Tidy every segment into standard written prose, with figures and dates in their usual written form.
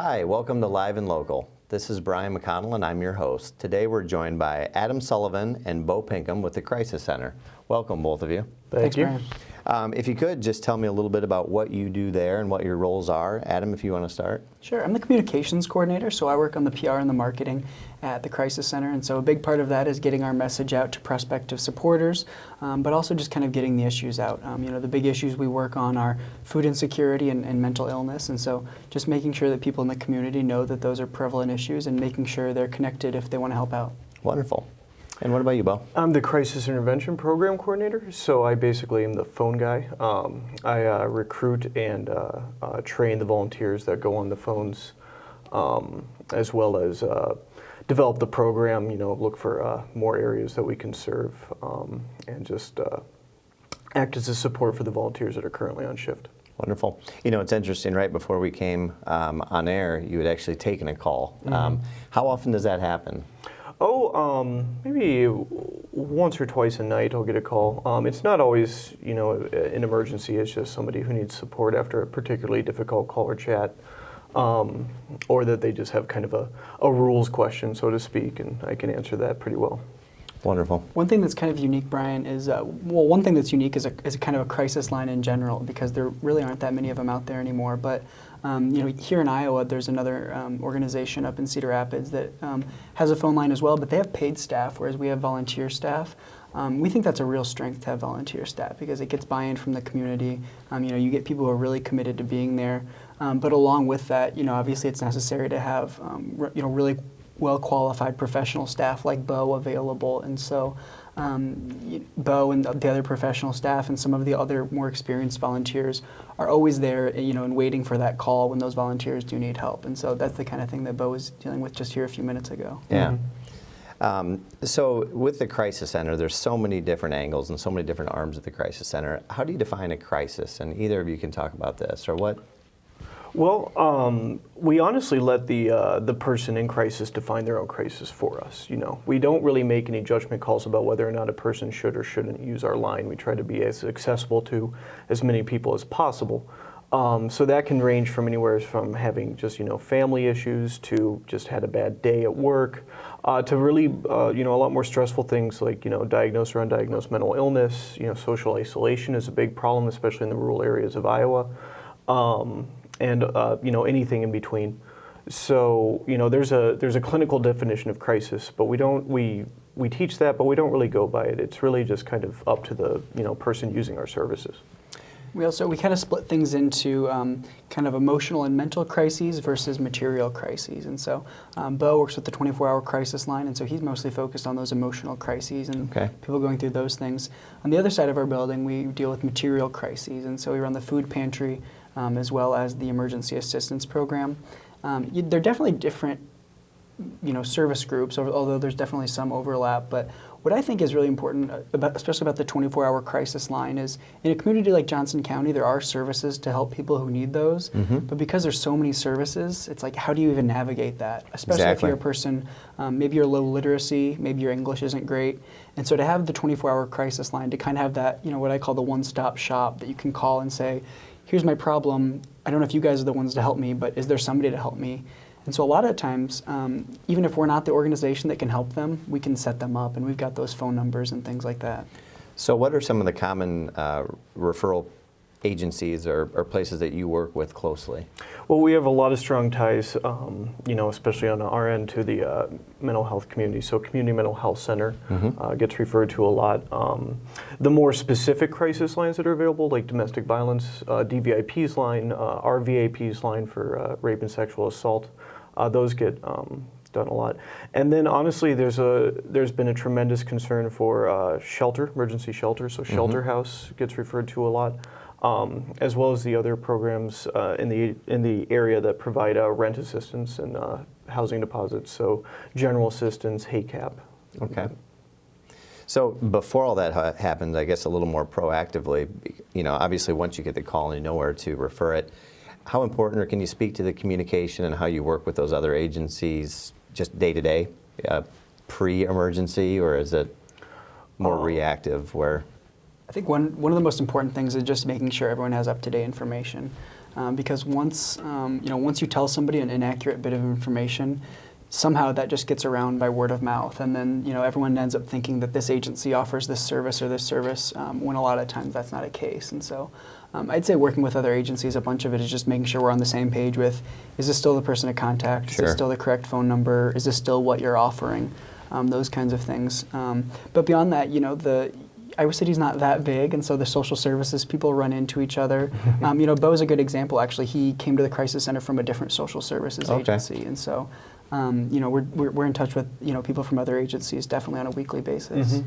Hi, welcome to Live and Local. This is Brian McConnell and I'm your host. Today we're joined by Adam Sullivan and Beau Pinkham with the Crisis Center. Welcome, both of you. Thanks, you. Brian. If you could, just tell me a little bit about what you do there and what your roles are. Adam, if you want to start. Sure. I'm the communications coordinator, so I work on the PR and the marketing at the Crisis Center. And so a big part of that is getting our message out to prospective supporters, but also just kind of getting the issues out. The big issues we work on are food insecurity and mental illness. And so just making sure that people in the community know that those are prevalent issues and making sure they're connected if they want to help out. Wonderful. And what about you, Beau? I'm the Crisis Intervention Program Coordinator, so I basically am the phone guy. I recruit and train the volunteers that go on the phones, as well as develop the program, look for more areas that we can serve, and just act as a support for the volunteers that are currently on shift. Wonderful. It's interesting, right before we came on air, you had actually taken a call. Mm-hmm. How often does that happen? Maybe once or twice a night I'll get a call. It's not always, an emergency. It's just somebody who needs support after a particularly difficult call or chat, or that they just have kind of a rules question, so to speak, and I can answer that pretty well. Wonderful. One thing that's kind of unique, Brian, is, one thing that's unique is a kind of a crisis line in general, because there really aren't that many of them out there anymore. But here in Iowa, there's another organization up in Cedar Rapids that has a phone line as well, but they have paid staff, whereas we have volunteer staff. We think that's a real strength to have volunteer staff because it gets buy-in from the community. You get people who are really committed to being there. But along with that, obviously it's necessary to have really well-qualified professional staff like Beau available, and so Beau and the other professional staff and some of the other more experienced volunteers are always there, and waiting for that call when those volunteers do need help. And so that's the kind of thing that Beau was dealing with just here a few minutes ago. Yeah. So with the Crisis Center, there's so many different angles and so many different arms of the Crisis Center. How do you define a crisis? And either of you can talk about this, or what? Well, we honestly let the person in crisis define their own crisis for us. We don't really make any judgment calls about whether or not a person should or shouldn't use our line. We try to be as accessible to as many people as possible. So that can range from anywhere from having just family issues to just had a bad day at work, to really a lot more stressful things like diagnosed or undiagnosed mental illness. Social isolation is a big problem, especially in the rural areas of Iowa. And anything in between. So there's a clinical definition of crisis, but we teach that, but we don't really go by it. It's really just kind of up to the person using our services. We kind of split things into kind of emotional and mental crises versus material crises. And so Beau works with the 24-hour crisis line, and so he's mostly focused on those emotional crises and people going through those things. On the other side of our building, we deal with material crises, and so we run the food pantry as well as the emergency assistance program. They're definitely different service groups, although there's definitely some overlap. But what I think is really important, especially about the 24-hour crisis line, is in a community like Johnson County, there are services to help people who need those. Mm-hmm. But because there's so many services, it's like, how do you even navigate that? Especially if you're a person, maybe you're low literacy, maybe your English isn't great. And so to have the 24-hour crisis line, to kind of have that, what I call the one-stop shop that you can call and say, here's my problem. I don't know if you guys are the ones to help me, but is there somebody to help me? And so a lot of times, even if we're not the organization that can help them, we can set them up, and we've got those phone numbers and things like that. So what are some of the common referral agencies or places that you work with closely? Well, we have a lot of strong ties, especially on our end, to the mental health community. So Community Mental Health Center gets referred to a lot. The more specific crisis lines that are available, like domestic violence, DVIP's line, RVAP's line for rape and sexual assault, those get done a lot. And then honestly, there's been a tremendous concern for shelter, emergency shelter. So Shelter House gets referred to a lot. As well as the other programs in the area that provide rent assistance and housing deposits, so general assistance, HACAP. Okay. So before all that happens, I guess a little more proactively, obviously once you get the call and you know where to refer it, how important, or can you speak to the communication and how you work with those other agencies just day to day, pre-emergency, or is it more reactive where? I think one of the most important things is just making sure everyone has up-to-date information. because once once you tell somebody an inaccurate bit of information, somehow that just gets around by word of mouth, and then everyone ends up thinking that this agency offers this service or this service, when a lot of times that's not a case. And so I'd say working with other agencies, a bunch of it is just making sure we're on the same page with, is this still the person to contact? Is Sure. this still the correct phone number? Is this still what you're offering? Those kinds of things. But beyond that, Iowa City's not that big, and so the social services people run into each other. Beau's a good example. Actually, he came to the crisis center from a different social services agency, and so we're in touch with people from other agencies definitely on a weekly basis.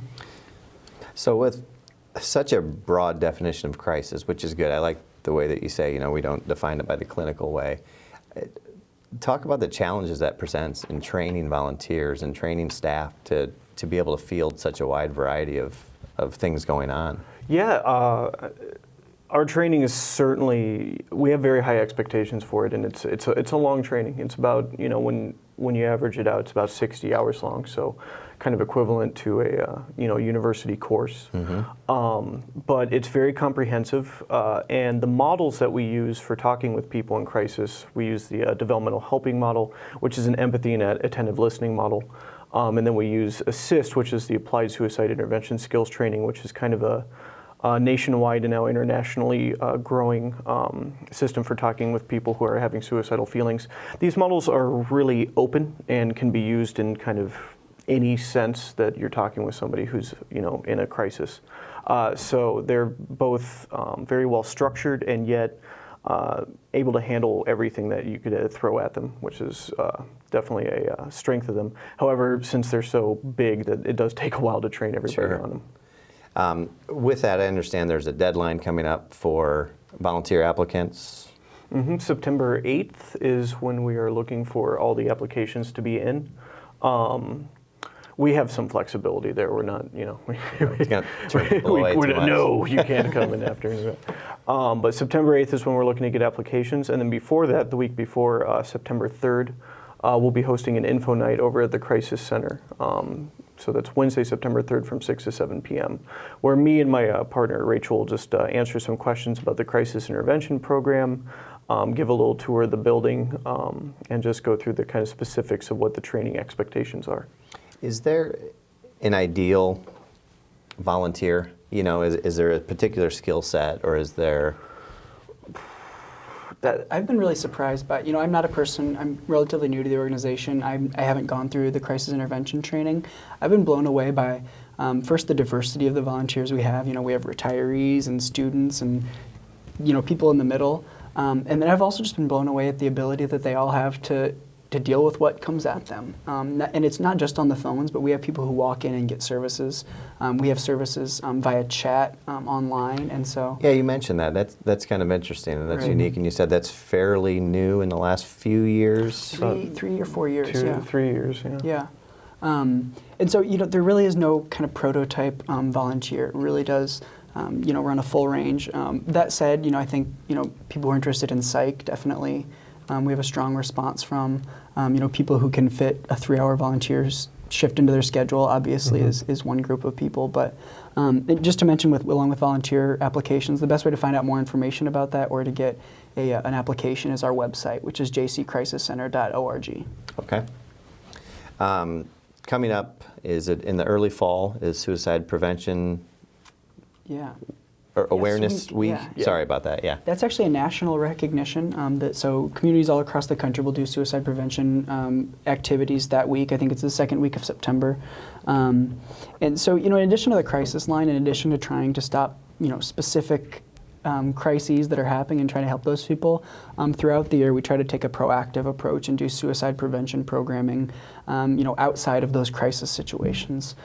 So with such a broad definition of crisis, which is good. I like the way that you say we don't define it by the clinical way. Talk about the challenges that presents in training volunteers and training staff to be able to field such a wide variety of things going on. Yeah, our training is certainly, we have very high expectations for it, and it's a long training. It's about, when you average it out, it's about 60 hours long, so kind of equivalent to a university course. But it's very comprehensive, and the models that we use for talking with people in crisis, we use the developmental helping model, which is an empathy and attentive listening model. And then we use ASSIST, which is the Applied Suicide Intervention Skills Training, which is kind of a nationwide and now internationally growing system for talking with people who are having suicidal feelings. These models are really open and can be used in kind of any sense that you're talking with somebody who's in a crisis. So they're both very well structured and yet able to handle everything that you could throw at them, which is definitely a strength of them. However, since they're so big, that it does take a while to train everybody on them. With that, I understand there's a deadline coming up for volunteer applicants. September 8th is when we are looking for all the applications to be in. We have some flexibility there. We're not, no, you can't come in after. But September 8th is when we're looking to get applications. And then before that, the week before, September 3rd, we'll be hosting an info night over at the Crisis Center. So that's Wednesday, September 3rd from 6 to 7 p.m., where me and my partner, Rachel, will just answer some questions about the crisis intervention program, give a little tour of the building, and just go through the kind of specifics of what the training expectations are. Is there an ideal volunteer? Is there a particular skill set, or is there? I've been really surprised by, I'm not a person, I'm relatively new to the organization. I haven't gone through the crisis intervention training. I've been blown away by, first, the diversity of the volunteers we have. We have retirees and students and, people in the middle. And then I've also just been blown away at the ability that they all have to deal with what comes at them. And it's not just on the phones, but we have people who walk in and get services. We have services via chat online, and so... Yeah, you mentioned that. That's kind of interesting, and that's unique, and you said that's fairly new in the last few years? 3 or 4 years, 3 years, yeah. Yeah. And so, there really is no kind of prototype volunteer. It really does, run a full range. That said, I think, people who are interested in psych, definitely, we have a strong response from, people who can fit a 3-hour volunteer's shift into their schedule, obviously, is one group of people. But just to mention, along with volunteer applications, the best way to find out more information about that or to get an application is our website, which is jccrisiscenter.org. Okay. Coming up, is it in the early fall, is Suicide Prevention or Awareness Week? Yeah. Sorry about that, yeah. That's actually a national recognition. So communities all across the country will do suicide prevention activities that week. I think it's the second week of September. And so, in addition to the crisis line, in addition to trying to stop, specific crises that are happening and trying to help those people, throughout the year we try to take a proactive approach and do suicide prevention programming, outside of those crisis situations,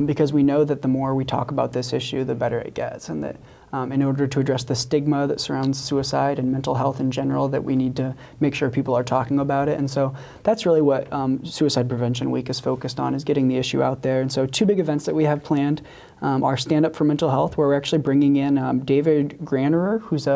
because we know that the more we talk about this issue, the better it gets, and that in order to address the stigma that surrounds suicide and mental health in general, that we need to make sure people are talking about it. And so that's really what Suicide Prevention Week is focused on, is getting the issue out there. And so 2 big events that we have planned are Stand Up for Mental Health, where we're actually bringing in David Granerer, who's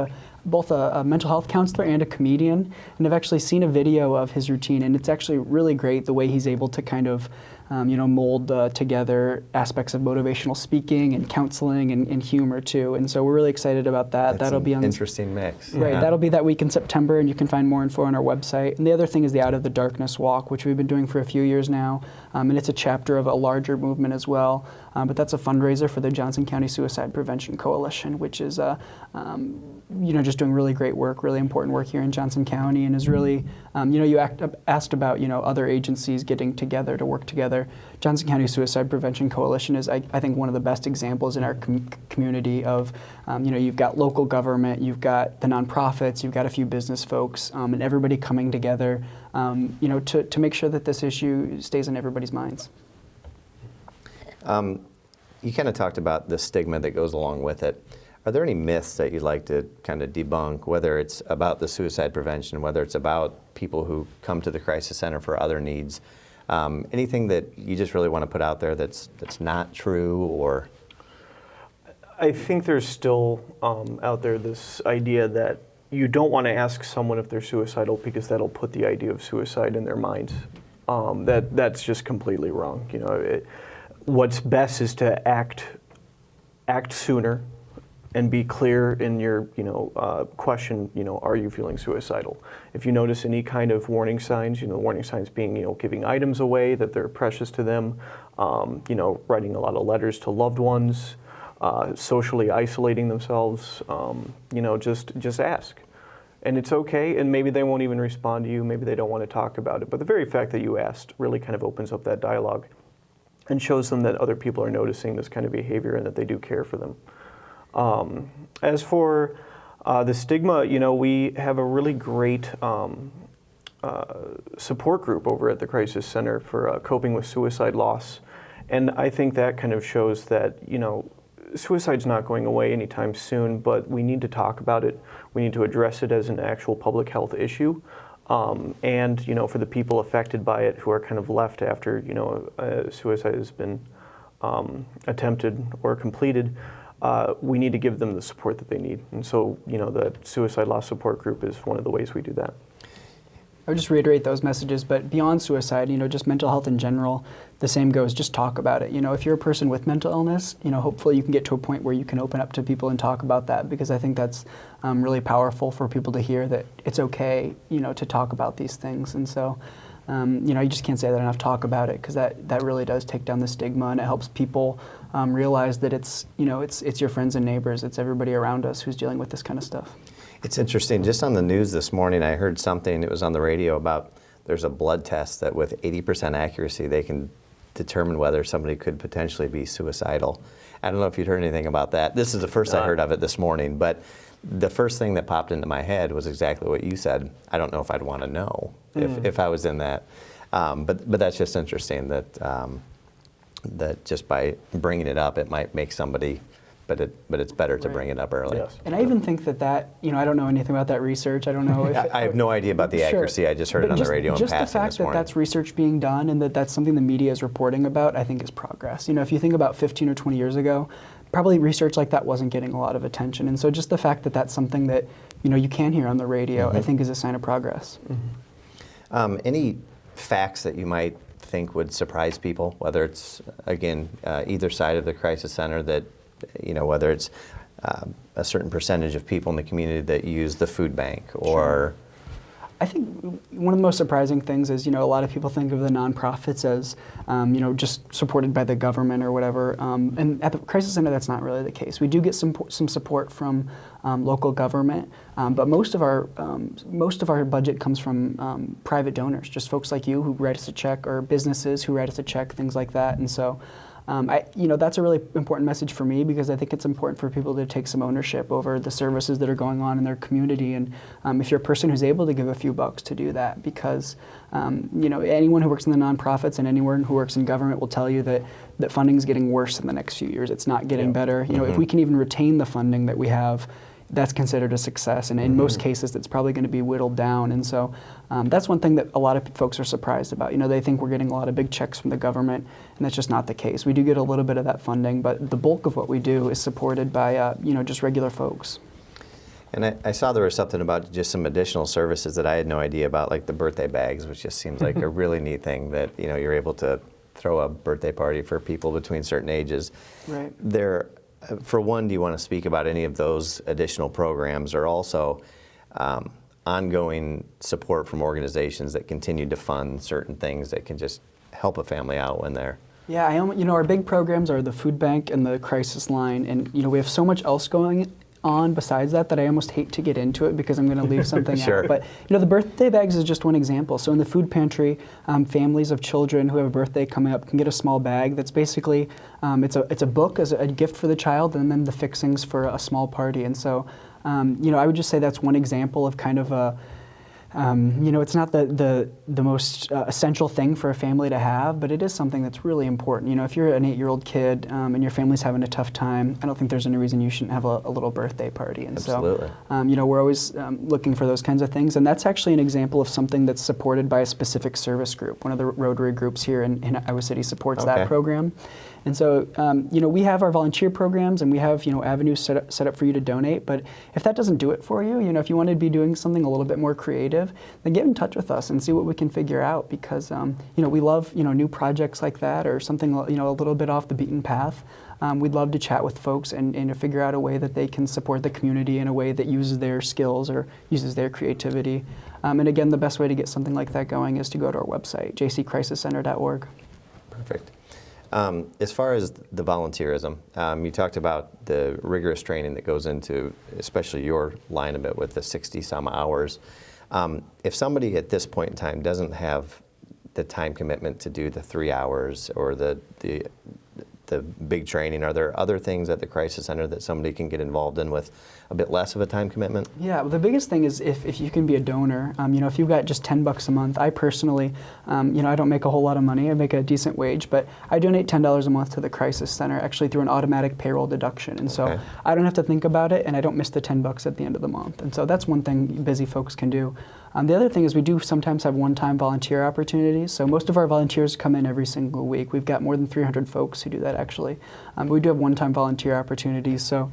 both a mental health counselor and a comedian, and I've actually seen a video of his routine, and it's actually really great the way he's able to kind of mold together aspects of motivational speaking and counseling and humor too. And so we're really excited about that. That's That'll be on interesting mix. Right, Yeah. that'll be that week in September, and you can find more info on our website. And the other thing is the Out of the Darkness Walk, which we've been doing for a few years now, and it's a chapter of a larger movement as well. But that's a fundraiser for the Johnson County Suicide Prevention Coalition, which is just doing really great work, really important work here in Johnson County, and is really, you asked about other agencies getting together to work together. Johnson County Suicide Prevention Coalition is, I think, one of the best examples in our community of, you've got local government, you've got the nonprofits, you've got a few business folks, and everybody coming together, to make sure that this issue stays in everybody's minds. You kind of talked about the stigma that goes along with it. Are there any myths that you'd like to kind of debunk, whether it's about the suicide prevention, whether it's about people who come to the crisis center for other needs? Anything that you just really want to put out there that's not true, or? I think there's still out there this idea that you don't want to ask someone if they're suicidal because that'll put the idea of suicide in their minds. That's just completely wrong. What's best is to act sooner and be clear in your question. Are you feeling suicidal? If you notice any kind of warning signs, warning signs being giving items away that they're precious to them, writing a lot of letters to loved ones, socially isolating themselves, just ask. And it's okay, and maybe they won't even respond to you, maybe they don't want to talk about it, but the very fact that you asked really kind of opens up that dialogue and shows them that other people are noticing this kind of behavior and that they do care for them. As for the stigma, we have a really great support group over at the Crisis Center for coping with suicide loss. And I think that kind of shows that, suicide's not going away anytime soon, but we need to talk about it. We need to address it as an actual public health issue. And for the people affected by it who are kind of left after, suicide has been attempted or completed, we need to give them the support that they need. And so, the Suicide Loss Support Group is one of the ways we do that. I would just reiterate those messages, but beyond suicide, just mental health in general, the same goes, just talk about it. If you're a person with mental illness, hopefully you can get to a point where you can open up to people and talk about that, because I think that's really powerful for people to hear that it's okay, to talk about these things. And so, you just can't say that enough, talk about it, because that really does take down the stigma, and it helps people realize that it's your friends and neighbors, it's everybody around us who's dealing with this kind of stuff. It's interesting, just on the news this morning, I heard something, it was on the radio, about there's a blood test that with 80% accuracy, they can determine whether somebody could potentially be suicidal. I don't know if you'd heard anything about that. This is the first I heard of it this morning, but the first thing that popped into my head was exactly what you said. I don't know if I'd want to know if I was in that. But that's just interesting that just by bringing it up, it might make somebody, but it's better to bring it up early. Yes. And I even think that I don't know anything about that research. I don't know if I have no idea about the accuracy. Sure. I just heard it on the radio in passing. passing Just the fact this that morning. that's research being done and that's something the media is reporting about, I think is progress. If you think about 15 or 20 years ago, probably research like that wasn't getting a lot of attention. And so just the fact that that's something that you can hear on the radio, I think is a sign of progress. Mm-hmm. Any facts that you might think would surprise people, whether it's, again, either side of the crisis center, that, whether it's a certain percentage of people in the community that use the food bank, or... I think one of the most surprising things is, a lot of people think of the nonprofits as, just supported by the government or whatever. And at the Crisis Center, that's not really the case. We do get some support from local government, but most of our budget comes from private donors, just folks like you who write us a check, or businesses who write us a check, things like that. And so, that's a really important message for me, because I think it's important for people to take some ownership over the services that are going on in their community. And if you're a person who's able to give a few bucks to do that, because anyone who works in the nonprofits and anyone who works in government will tell you that funding is getting worse in the next few years. It's not getting better. If we can even retain the funding that we have, that's considered a success, and in most cases that's probably going to be whittled down. And so that's one thing that a lot of folks are surprised about. They think we're getting a lot of big checks from the government, and that's just not the case. We do get a little bit of that funding, but the bulk of what we do is supported by just regular folks. And I saw there was something about just some additional services that I had no idea about, like the birthday bags, which just seems like a really neat thing that you're able to throw a birthday party for people between certain ages. Right. For one, do you want to speak about any of those additional programs, or also ongoing support from organizations that continue to fund certain things that can just help a family out when they're... Yeah, our big programs are the food bank and the crisis line, and we have so much else going on besides that I almost hate to get into it because I'm going to leave something Sure. out. But the birthday bags is just one example. So in the food pantry, families of children who have a birthday coming up can get a small bag that's basically it's a book as a gift for the child, and then the fixings for a small party. And so I would just say that's one example of kind of a it's not the most essential thing for a family to have, but it is something that's really important. If you're an 8-year-old kid and your family's having a tough time, I don't think there's any reason you shouldn't have a little birthday party. And Absolutely. so, we're always looking for those kinds of things. And that's actually an example of something that's supported by a specific service group. One of the Rotary groups here in Iowa City supports that program. And so, we have our volunteer programs, and we have, avenues set up for you to donate. But if that doesn't do it for you, if you want to be doing something a little bit more creative, then get in touch with us and see what we can figure out. Because, we love, new projects like that, or something, a little bit off the beaten path. We'd love to chat with folks and figure out a way that they can support the community in a way that uses their skills or uses their creativity. And again, the best way to get something like that going is to go to our website, jccrisiscenter.org. Perfect. As far as the volunteerism, you talked about the rigorous training that goes into, especially your line of it with the 60-some hours. If somebody at this point in time doesn't have the time commitment to do the 3 hours or the big training, are there other things at the Crisis Center that somebody can get involved in with a bit less of a time commitment? Yeah, well, the biggest thing is if you can be a donor. If you've got just $10 a month, I personally, I don't make a whole lot of money. I make a decent wage, but I donate $10 a month to the Crisis Center, actually through an automatic payroll deduction. And so I don't have to think about it, and I don't miss the $10 at the end of the month. And so that's one thing busy folks can do. The other thing is we do sometimes have one-time volunteer opportunities. So most of our volunteers come in every single week. We've got more than 300 folks who do that, actually. We do have one-time volunteer opportunities. So,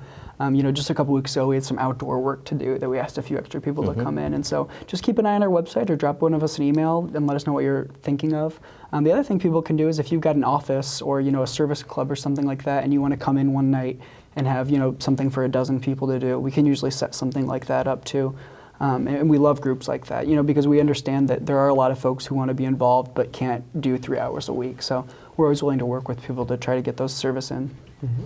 just a couple weeks ago, we had some outdoor work to do that we asked a few extra people to come in. And so just keep an eye on our website or drop one of us an email and let us know what you're thinking of. The other thing people can do is if you've got an office or, a service club or something like that, and you want to come in one night and have, something for a dozen people to do, we can usually set something like that up too. And we love groups like that, because we understand that there are a lot of folks who want to be involved but can't do 3 hours a week. So we're always willing to work with people to try to get those service in. Mm-hmm.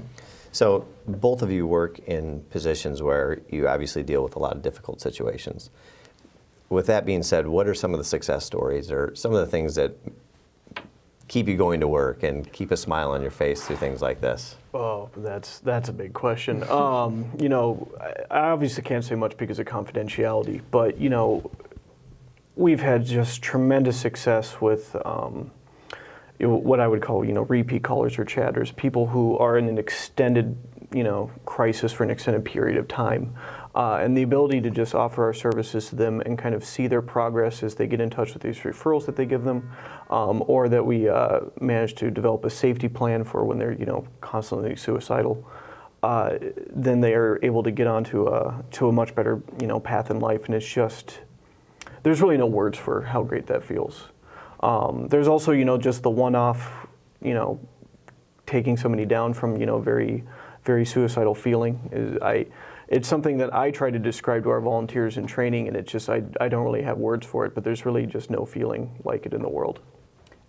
So both of you work in positions where you obviously deal with a lot of difficult situations. With that being said, what are some of the success stories or some of the things that keep you going to work and keep a smile on your face through things like this? Oh, that's a big question. I obviously can't say much because of confidentiality, but we've had just tremendous success with what I would call repeat callers or chatters, people who are in an extended crisis for an extended period of time. And the ability to just offer our services to them and kind of see their progress as they get in touch with these referrals that they give them, or that we manage to develop a safety plan for when they're constantly suicidal. Then they are able to get onto a much better path in life, and it's just there's really no words for how great that feels. There's also just the one-off taking somebody down from very very suicidal feeling. It's something that I try to describe to our volunteers in training, and I don't really have words for it, but there's really just no feeling like it in the world.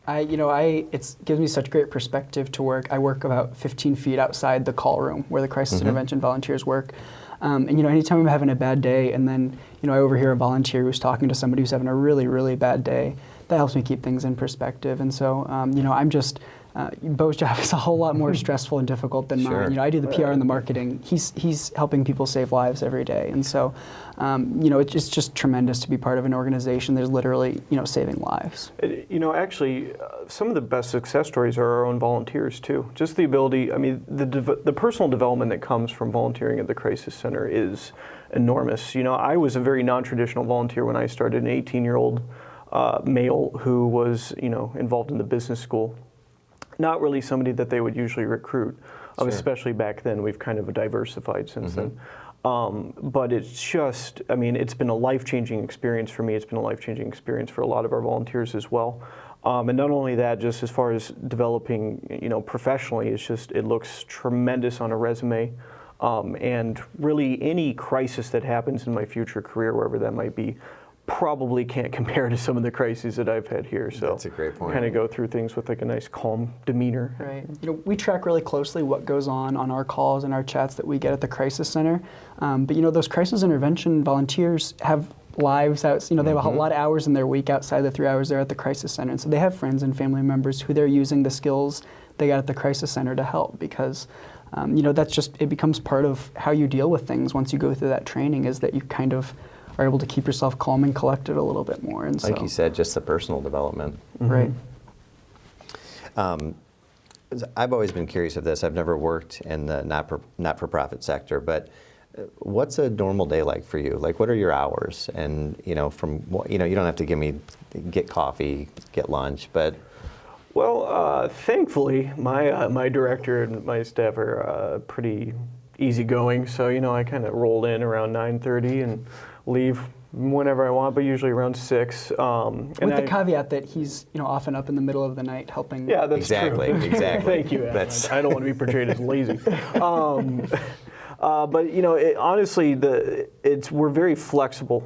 It gives me such great perspective to work. I work about 15 feet outside the call room where the crisis intervention volunteers work. And anytime I'm having a bad day, and then I overhear a volunteer who's talking to somebody who's having a really, really bad day, that helps me keep things in perspective. And so, I'm just Beau's job is a whole lot more stressful and difficult than mine. I do the PR and the marketing. He's helping people save lives every day, and so it's just tremendous to be part of an organization that's literally saving lives. Actually, some of the best success stories are our own volunteers too. Just the ability. I mean, the personal development that comes from volunteering at the Crisis Center is enormous. I was a very non-traditional volunteer when I started. An 18-year-old male who was involved in the business school. Not really somebody that they would usually recruit, especially back then. We've kind of diversified since then. But it's just, it's been a life-changing experience for me. It's been a life-changing experience for a lot of our volunteers as well. And not only that, just as far as developing, professionally, it looks tremendous on a resume. And really any crisis that happens in my future career, wherever that might be, probably can't compare to some of the crises that I've had here. So That's a great point. Kind of go through things with like a nice calm demeanor. Right. We track really closely what goes on our calls and our chats that we get at the crisis center. But those crisis intervention volunteers have lives out. They have a lot of hours in their week outside the 3 hours they're at the crisis center, and so they have friends and family members who they're using the skills they got at the crisis center to help, because that's just, it becomes part of how you deal with things once you go through that training, is that you kind of are able to keep yourself calm and collected a little bit more. And like you said, just the personal development. Right. I've always been curious of this. I've never worked in the not-for-profit sector, but what's a normal day like for you? Like, what are your hours? And you don't have to get coffee, get lunch, but Well, thankfully, my director and my staff are pretty easygoing. So I kind of roll in around 9:30 and leave whenever I want, but usually around 6. With the caveat that he's often up in the middle of the night helping. Yeah, that's exactly, true. exactly. Thank you, Adam. I don't want to be portrayed as lazy. But honestly, we're very flexible,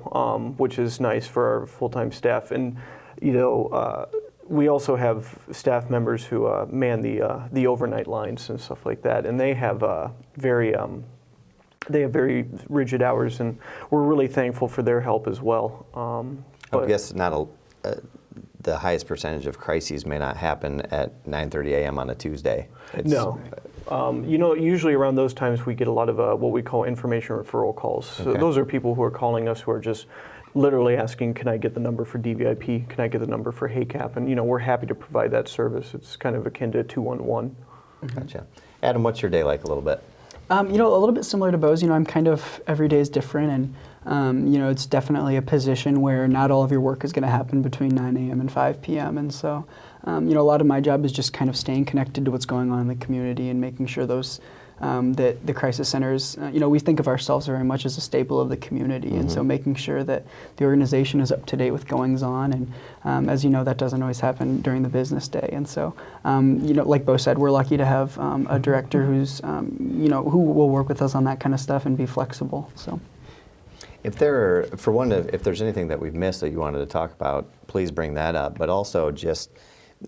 which is nice for our full-time staff, and we also have staff members who man the overnight lines and stuff like that, and they have very rigid hours, and we're really thankful for their help as well. I guess not the highest percentage of crises may not happen at 9:30 a.m. on a Tuesday. No. Usually around those times we get a lot of what we call information referral calls. So those are people who are calling us who are just literally asking, can I get the number for DVIP? Can I get the number for HACAP? And we're happy to provide that service. It's kind of akin to 211. Gotcha. Adam, what's your day like a little bit? A little bit similar to Beau's. I'm kind of, every day is different, and it's definitely a position where not all of your work is going to happen between 9 a.m. and 5 p.m. And so, a lot of my job is just kind of staying connected to what's going on in the community and making sure those, that the crisis centers, we think of ourselves very much as a staple of the community, and so making sure that the organization is up to date with goings on, and as you know, that doesn't always happen during the business day, and so, like Beau said, we're lucky to have a director who's, who will work with us on that kind of stuff and be flexible. So, if there's anything that we've missed that you wanted to talk about, please bring that up. But also just,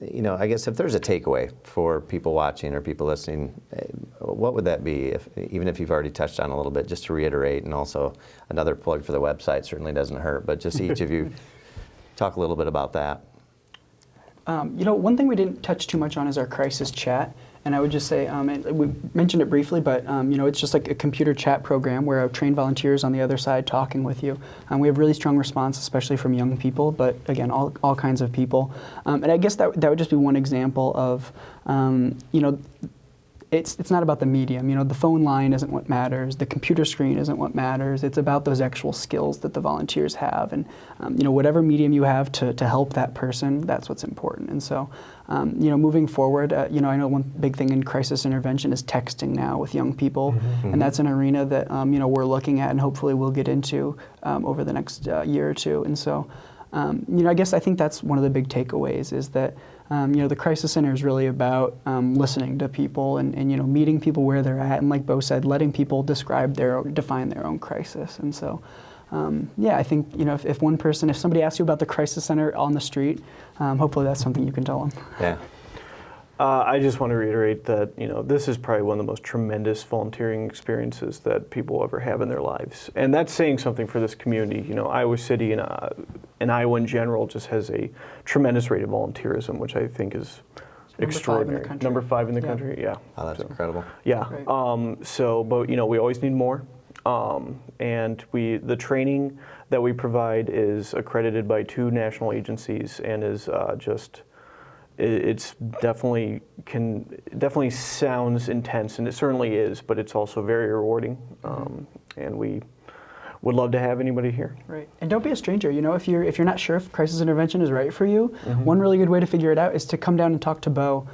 I guess if there's a takeaway for people watching or people listening, what would that be? Even if you've already touched on a little bit, just to reiterate, and also another plug for the website certainly doesn't hurt, but just each of you talk a little bit about that. One thing we didn't touch too much on is our crisis chat. And I would just say, and we mentioned it briefly, but it's just like a computer chat program where our trained volunteers on the other side talking with you. We have really strong response, especially from young people, but again, all kinds of people. And I guess that would just be one example of, it's not about the medium. The phone line isn't what matters. The computer screen isn't what matters. It's about those actual skills that the volunteers have. And, whatever medium you have to help that person, that's what's important. And so, moving forward, I know one big thing in crisis intervention is texting now with young people. And that's an arena that, we're looking at and hopefully we'll get into over the next year or two. And so, I guess I think that's one of the big takeaways is that, the crisis center is really about listening to people and meeting people where they're at, and like Beau said, letting people define their own crisis. And so, I think if somebody asks you about the crisis center on the street, hopefully that's something you can tell them. Yeah. I just want to reiterate that this is probably one of the most tremendous volunteering experiences that people ever have in their lives, and that's saying something for this community. Iowa City and Iowa in general just has a tremendous rate of volunteerism, which I think is extraordinary. Number 5 in the country. Yeah. Oh, that's incredible. Yeah. Right. But we always need more, and the training that we provide is accredited by 2 national agencies and is it's definitely sounds intense, and it certainly is, but it's also very rewarding, and we would love to have anybody here. Right, and don't be a stranger. If you're not sure if crisis intervention is right for you, one really good way to figure it out is to come down and talk to Beau.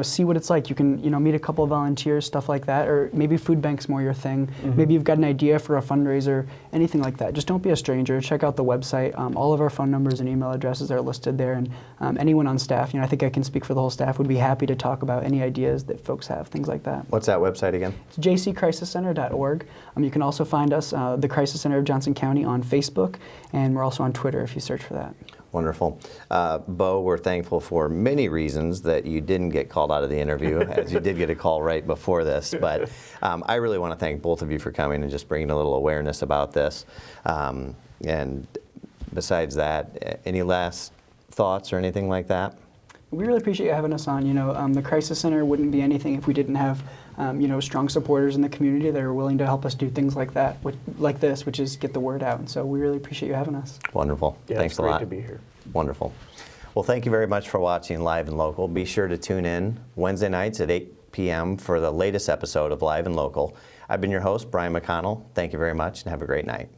see what it's like. You can, meet a couple of volunteers, stuff like that, or maybe food bank's more your thing. Maybe you've got an idea for a fundraiser, anything like that. Just don't be a stranger. Check out the website. All of our phone numbers and email addresses are listed there, and anyone on staff, I think I can speak for the whole staff, would be happy to talk about any ideas that folks have, things like that. What's that website again? It's jccrisiscenter.org. You can also find us, the Crisis Center of Johnson County, on Facebook, and we're also on Twitter if you search for that. Wonderful. Beau, we're thankful for many reasons that you didn't get called out of the interview, as you did get a call right before this. But I really want to thank both of you for coming and just bringing a little awareness about this. And besides that, any last thoughts or anything like that? We really appreciate you having us on. The Crisis Center wouldn't be anything if we didn't have, strong supporters in the community that are willing to help us do things like that, like this, which is get the word out. And so we really appreciate you having us. Wonderful. Yeah, Thanks it's a great lot. to be here. Wonderful. Well, thank you very much for watching Live and Local. Be sure to tune in Wednesday nights at 8 p.m. for the latest episode of Live and Local. I've been your host, Brian McConnell. Thank you very much and have a great night.